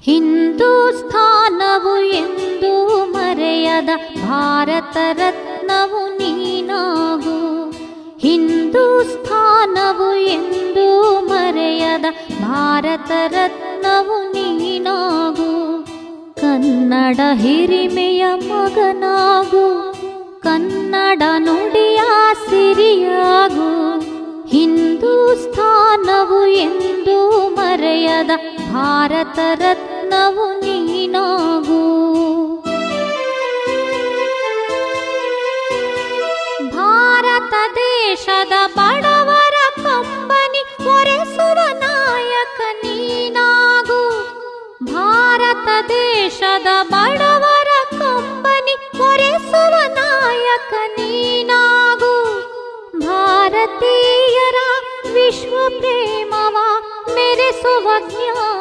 ಹಿಂದೂಸ್ಥಾನವು ಎಂದೂ ಮರೆಯದ ಭಾರತ ರತ್ನವು ನೀನಾಗು. ಹಿಂದೂಸ್ಥಾನವು ಎಂದೂ ಮರೆಯದ ಭಾರತ ರತ್ನವು ನೀನಾಗು. ಕನ್ನಡ ಹಿರಿಮೆಯ ಮಗನಾಗು, ಕನ್ನಡ ನುಡಿಯ ಸಿರಿಯಾಗು. ಹಿಂದೂಸ್ಥಾನವು ಎಂದೂ ಮರೆಯದ ಭಾರತ ರತ್ನವು ನೀನಾಗು. ಭಾರತ ದೇಶದ ಬಡವರ ಕಂಬನಿ ಒರೆಸುವ ನಾಯಕ ನೀನಾಗು. ಭಾರತ ದೇಶದ ಬಡವರ ಕಂಬನಿ ಒರೆಸುವ ನಾಯಕ ನೀನಾಗು. ಭಾರತೀಯರ ವಿಶ್ವ ಪ್ರೇಮವ ಮೆರೆಸುವ ಜ್ಞಾನ